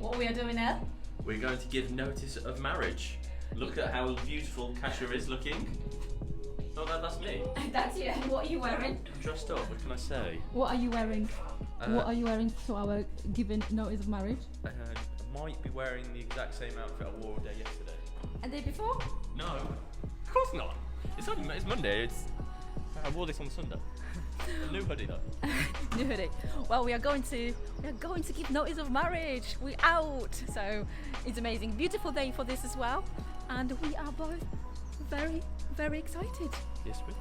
What we are doing now? We're going to give notice of marriage. Look at how beautiful Kasia is looking. Oh, that's me. That's you. What are you wearing? I'm dressed up, what can I say? What are you wearing? What are you wearing to our given notice of marriage? I might be wearing the exact same outfit I wore all day yesterday. And the day before? No, of course not. It's Monday. I wore this on Sunday. A new hoodie though. New hoodie. Well, we are going to give notice of marriage. We're out, so it's amazing. Beautiful day for this as well, and we are both very, very excited. Yes, we.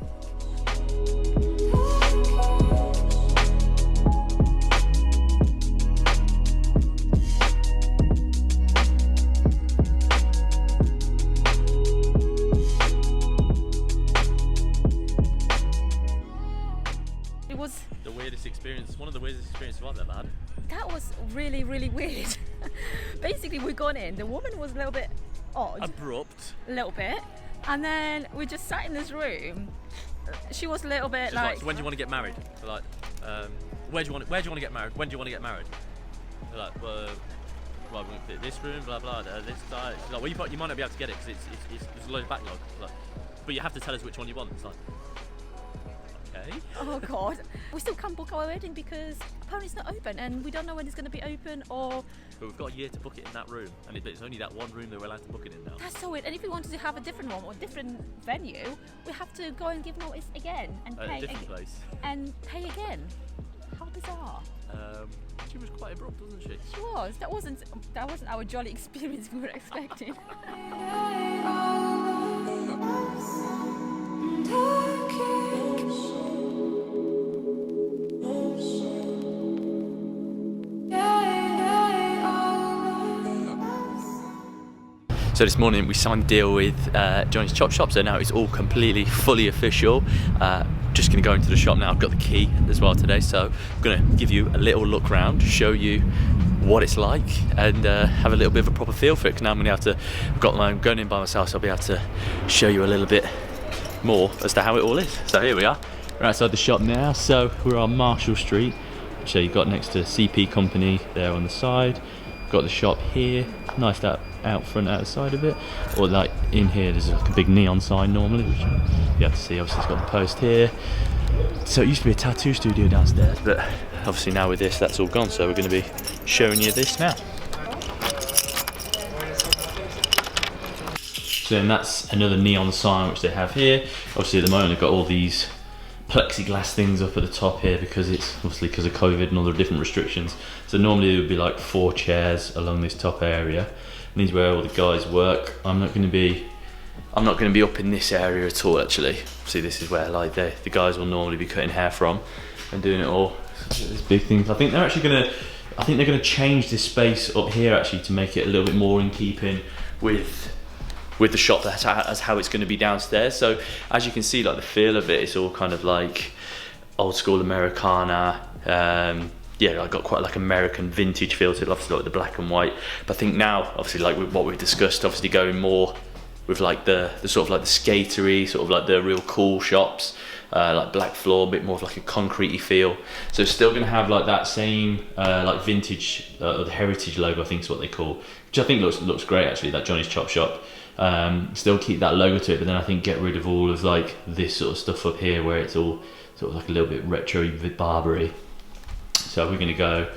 It was The weirdest experience, one of the weirdest experiences I've ever had. that was really, really weird. Basically, we got in. The woman was a little bit odd. Abrupt. A little bit. And then we just sat in this room. She was a little bit She's like, so when do you want to get married? They're like, where do you want to get married? When do you want to get married? They're like, well, this room, blah blah, this side. She's like, well, you might not be able to get it because there's a load of backlog. Like, but you have to tell us which one you want. It's like, okay. oh God. We still can't book our wedding because apparently it's not open and we don't know when it's going to be open or... But we've got a year to book it in that room, and it's only that one room that we're allowed to book it in now. That's so weird. And if we wanted to have a different one or a different venue, we have to go and give notice again and At pay a different place. and pay again. How bizarre. She was quite abrupt, wasn't she? She was. That wasn't our jolly experience we were expecting. So this morning we signed a deal with Johnny's Chop Shop, so now it's all completely, fully official. Just going to go into the shop now. I've got the key as well today, so I'm going to give you a little look round, show you what it's like, and have a little bit of a proper feel for it. Because now I'm going to have to, I'm going in by myself, so I'll be able to show you a little bit more as to how it all is. So here we are. We're outside the shop now, so we're on Marshall Street, which you've got next to CP Company there on the side. Got the shop here, nice that out front, out the side of it, or like in here there's like a big neon sign normally, which you have to see. Obviously it's got the post here. So it used to be a tattoo studio downstairs, but obviously now with this that's all gone, so we're going to be showing you this now. So then that's another neon sign which they have here. Obviously at the moment they've got all these plexiglass things up at the top here because it's obviously because of COVID and all the different restrictions. So normally there would be like 4 chairs along this top area, and these are where all the guys work. I'm not going to be up in this area at all actually. See, this is where like the guys will normally be cutting hair from and doing it all. So this big thing. I think they're going to change this space up here actually to make it a little bit more in keeping with the shop as how it's going to be downstairs. So as you can see, like the feel of it, it's all kind of like old school Americana. Yeah, I got quite like American vintage feel to it, obviously like the black and white. But I think now, obviously like with what we've discussed, obviously going more with like the sort of like the skatery, sort of like the real cool shops, like black floor, a bit more of like a concretey feel. So it's still going to have like that same like vintage, or the heritage logo, I think is what they call, which I think looks great actually, that Johnny's Chop Shop. Still keep that logo to it, but then I think get rid of all of like this sort of stuff up here where it's all sort of like a little bit retro barbery. So we're going to go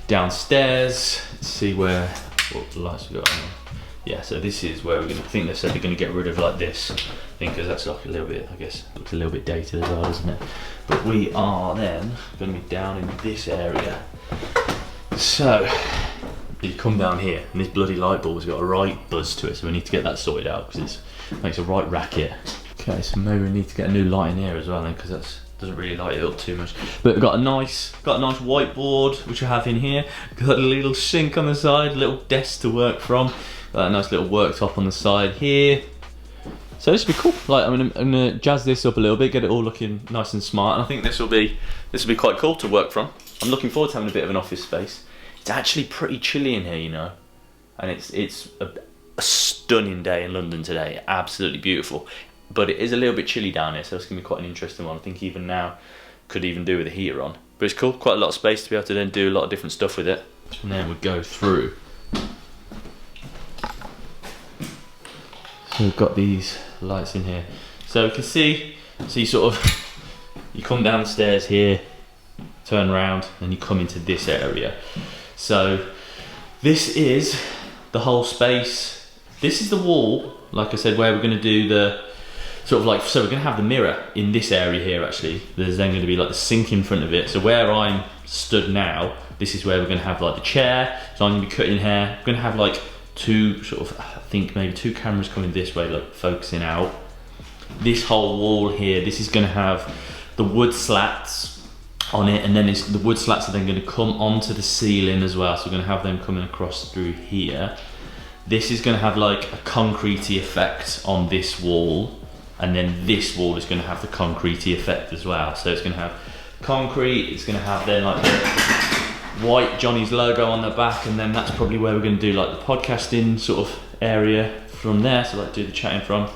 downstairs, see what lights we got on. Yeah, so this is where we're going to, I think they said they're going to get rid of like this, I think, because that's like a little bit, I guess, looks a little bit dated as well, doesn't it? But we are then going to be down in this area. So you come down here and this bloody light bulb's got a right buzz to it, so we need to get that sorted out because it makes a right racket. Okay, so maybe we need to get a new light in here as well then, because that doesn't really light it up too much. But we've got a nice whiteboard which we have in here. We've got a little sink on the side, a little desk to work from. Got a nice little worktop on the side here. So this will be cool. Like I'm gonna jazz this up a little bit, get it all looking nice and smart, and I think this will be quite cool to work from. I'm looking forward to having a bit of an office space. It's actually pretty chilly in here, you know, and it's a stunning day in London today, absolutely beautiful. But it is a little bit chilly down here, so it's gonna be quite an interesting one. I think even now could even do with the heater on. But it's cool, quite a lot of space to be able to then do a lot of different stuff with it. And then we go through we've got these lights in here. So you can see, so you come down the stairs here, turn around, and you come into this area. So this is the whole space. This is the wall, like I said, where we're going to do the sort of like, so we're going to have the mirror in this area here actually. There's then going to be like the sink in front of it. So where I'm stood now, this is where we're going to have like the chair. So I'm going to be cutting hair. I'm going to have like two sort of, I think maybe two cameras coming this way, like focusing out. This whole wall here, this is going to have the wood slats on it, and then the wood slats are then going to come onto the ceiling as well. So we're going to have them coming across through here. This is going to have like a concretey effect on this wall, and then this wall is going to have the concretey effect as well. So it's going to have concrete, it's going to have then like the white Johnny's logo on the back, and then that's probably where we're going to do like the podcasting sort of area from there, so like do the chatting from.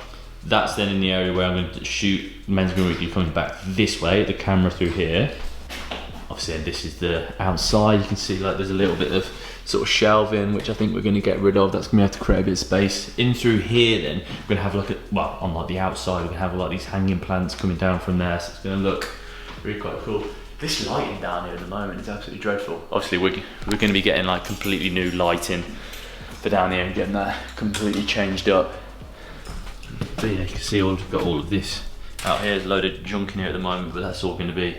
That's then in the area where I'm going to shoot Men's Grooming Weekly coming back this way, the camera through here. Obviously this is the outside, you can see like there's a little bit of sort of shelving, which I think we're going to get rid of. That's going to have to create a bit of space. In through here then, we're going to have like on like the outside, we're going to have like these hanging plants coming down from there, so it's going to look really quite cool. This lighting down here at the moment is absolutely dreadful. Obviously we're going to be getting like completely new lighting for down here and getting that completely changed up. But yeah, you can see we've got all of this out here. There's a load of junk in here at the moment, but that's all going to be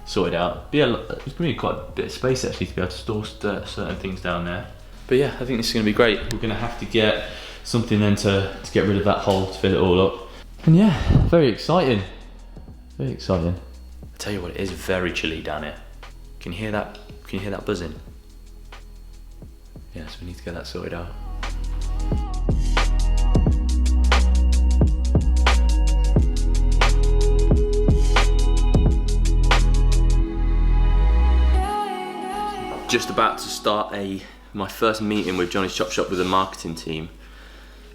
sorted out. But yeah, there's going to be quite a bit of space actually to be able to store certain things down there. But yeah, I think this is going to be great. We're going to have to get something then to get rid of that hole to fill it all up. And yeah, very exciting. Very exciting. I tell you what, it is very chilly down here. Can you hear that? Can you hear that buzzing? Yeah, so we need to get that sorted out. Just about to start my first meeting with Johnny's Chop Shop with the marketing team.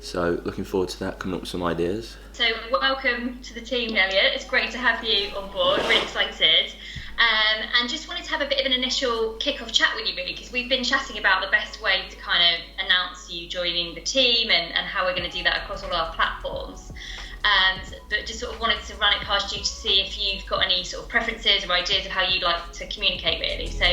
So looking forward to that, coming up with some ideas. So welcome to the team, Elliot. It's great to have you on board, really excited. And just wanted to have a bit of an initial kick-off chat with you really, because we've been chatting about the best way to kind of announce you joining the team and how we're going to do that across all our platforms. But just sort of wanted to run it past you to see if you've got any sort of preferences or ideas of how you'd like to communicate really. So.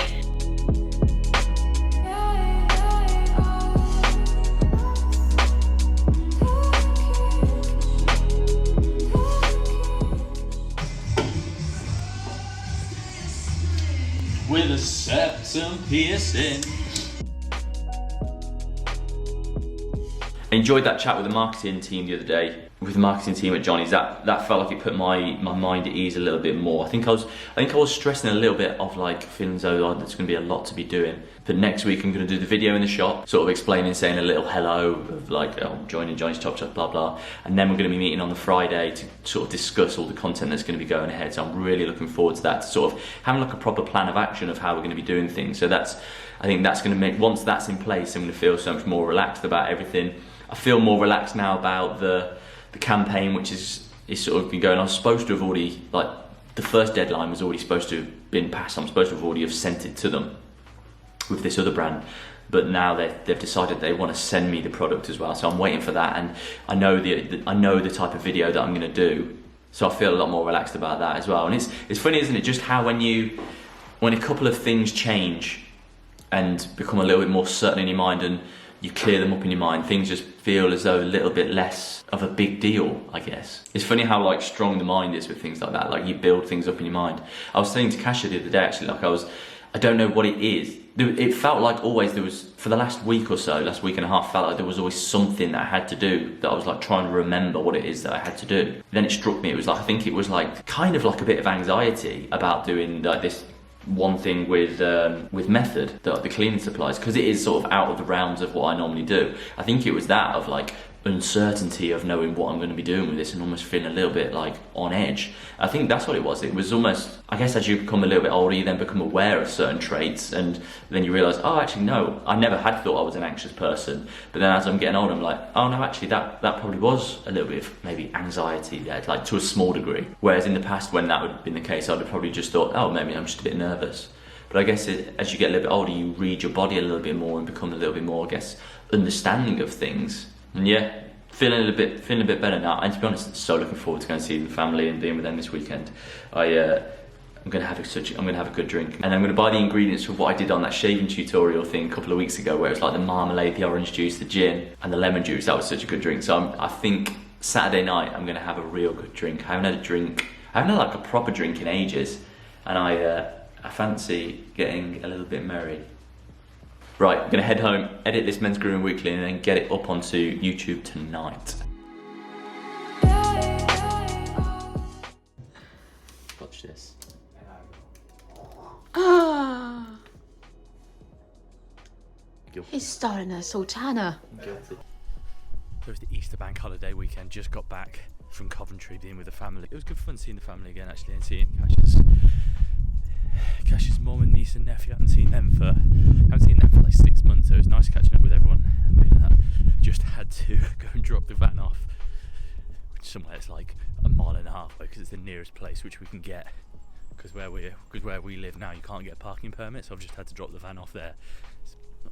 With a septum piercing. I enjoyed that chat with the marketing team the other day. With the marketing team at Johnny's, that felt like it put my mind at ease a little bit more. I think I was stressing a little bit of like feeling as though there's going to be a lot to be doing. But next week I'm going to do the video in the shop, sort of explaining, saying a little hello of like, oh, I'm joining Johnny's Chop Shop, blah blah. And then we're going to be meeting on the Friday to sort of discuss all the content that's going to be going ahead. So I'm really looking forward to that, to sort of having like a proper plan of action of how we're going to be doing things. So I think that's going to make, once that's in place, I'm going to feel so much more relaxed about everything. I feel more relaxed now about the campaign, which is sort of been going. I was supposed to have already, like, the first deadline was already supposed to have been passed. I'm supposed to have already have sent it to them with this other brand, but now they've decided they want to send me the product as well. So I'm waiting for that, and I know the type of video that I'm going to do. So I feel a lot more relaxed about that as well. And it's funny, isn't it? Just how when a couple of things change and become a little bit more certain in your mind, and you clear them up in your mind, things just feel as though a little bit less of a big deal, I guess. It's funny how like strong the mind is with things like that, like you build things up in your mind. I was saying to Kasia the other day actually, like I don't know what it is. It felt like always there was, for the last week or so, last week and a half, felt like there was always something that I had to do, that I was like trying to remember what it is that I had to do. Then it struck me, it was like, I think it was like kind of like a bit of anxiety about doing like this one thing with Method, the cleaning supplies, because it is sort of out of the realms of what I normally do. I think it was that of like uncertainty of knowing what I'm going to be doing with this and almost feeling a little bit like on edge. I think that's what it was. It was almost, I guess, as you become a little bit older, you then become aware of certain traits, and then you realise, oh, actually no, I never had thought I was an anxious person. But then as I'm getting older, I'm like, oh no, actually that probably was a little bit of maybe anxiety there, like to a small degree. Whereas in the past, when that would have been the case, I'd have probably just thought, oh, maybe I'm just a bit nervous. But I guess as you get a little bit older, you read your body a little bit more and become a little bit more, I guess, understanding of things. And yeah, feeling a bit better now. And to be honest, so looking forward to going to see the family and being with them this weekend. I'm gonna have a good drink, and I'm gonna buy the ingredients for what I did on that shaving tutorial thing a couple of weeks ago, where it's like the marmalade, the orange juice, the gin, and the lemon juice. That was such a good drink. So I think Saturday night I'm gonna have a real good drink. I haven't had like a proper drink in ages, and I fancy getting a little bit merry. Right, I'm gonna head home, edit this Men's Grooming Weekly, and then get it up onto YouTube tonight. Watch this. He's starting a sultana. Guilty. It was the Easter bank holiday weekend, just got back from Coventry being with the family. It was good fun seeing the family again actually, and seeing Cash's mum and niece and nephew. I haven't seen them for like 6 months, so it was nice catching up with everyone. And being that, just had to go and drop the van off, which somewhere it's like a mile and a half away, because it's the nearest place which we can get. Because where we live now, you can't get a parking permit, so I've just had to drop the van off there.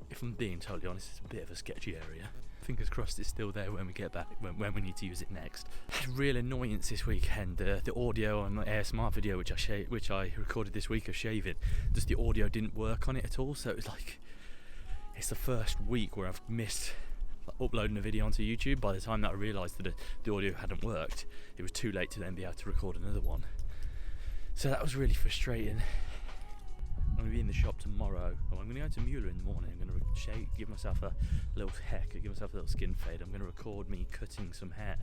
If I'm being totally honest, it's a bit of a sketchy area. Fingers crossed it's still there when we get back, when we need to use it next. I had real annoyance this weekend. The audio on my ASMR video, which I recorded this week of shaving, just the audio didn't work on it at all. So it was like, it's the first week where I've missed uploading a video onto YouTube. By the time that I realised that the audio hadn't worked, it was too late to then be able to record another one. So that was really frustrating. I'm going to be in the shop tomorrow. I'm going to go to Mueller in the morning. I'm going to give myself a little skin fade. I'm going to record me cutting some hair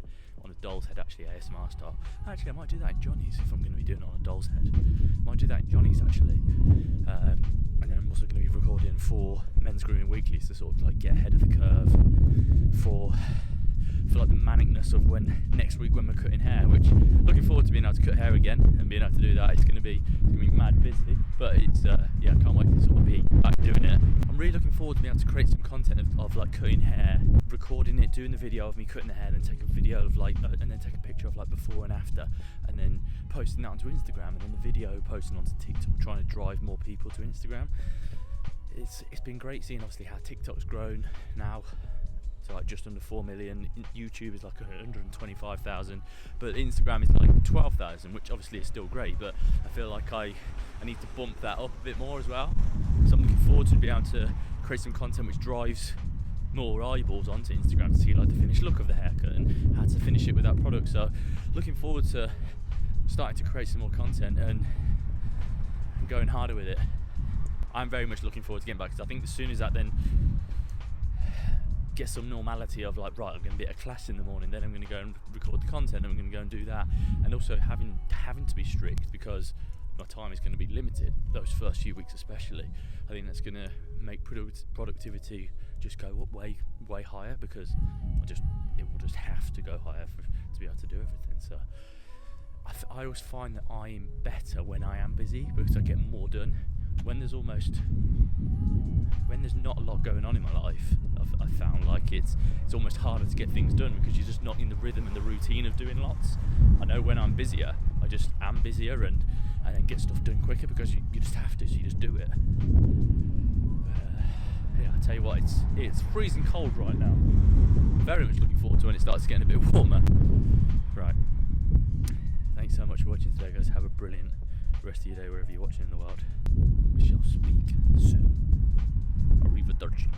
on a doll's head, actually, ASMR style. Actually, I might do that in Johnny's if I'm going to be doing it on a doll's head. I might do that in Johnny's, actually. And then I'm also going to be recording for Men's Grooming Weeklies to sort of like get ahead of the curve for like the manicness of next week when we're cutting hair, which looking forward to being able to cut hair again and being able to do that. It's going to be mad busy, but it's I can't wait to sort of be back doing it. I'm really looking forward to being able to create some content of like cutting hair, recording it, doing the video of me cutting the hair, then take a video of like and then take a picture of like before and after, and then posting that onto Instagram, and then the video posting onto TikTok, trying to drive more people to Instagram. It's been great seeing obviously how TikTok's grown now. So like just under 4 million, YouTube is like 125,000, but Instagram is like 12,000, which obviously is still great, but I feel like I need to bump that up a bit more as well. So I'm looking forward to be able to create some content which drives more eyeballs onto Instagram to see like the finished look of the haircut and how to finish it with that product. So looking forward to starting to create some more content and going harder with it. I'm very much looking forward to getting back, because I think as soon as that then get some normality of like, right, I'm going to be at a class in the morning, then I'm going to go and record the content, and I'm going to go and do that, and also having to be strict because my time is going to be limited those first few weeks especially. I think that's going to make productivity just go up way higher, because it will just have to go higher to be able to do everything. So I always find that I'm better when I am busy, because I get more done. When there's not a lot going on in my life, I've found like it's almost harder to get things done, because you're just not in the rhythm and the routine of doing lots. I know when I'm busier, I just am busier and then get stuff done quicker, because you just have to, so you just do it. I tell you what, it's freezing cold right now. Very much looking forward to when it starts getting a bit warmer. Right. Thanks so much for watching today, guys. Have a brilliant rest of your day wherever you're watching in the world. We shall speak soon. Arrivederci.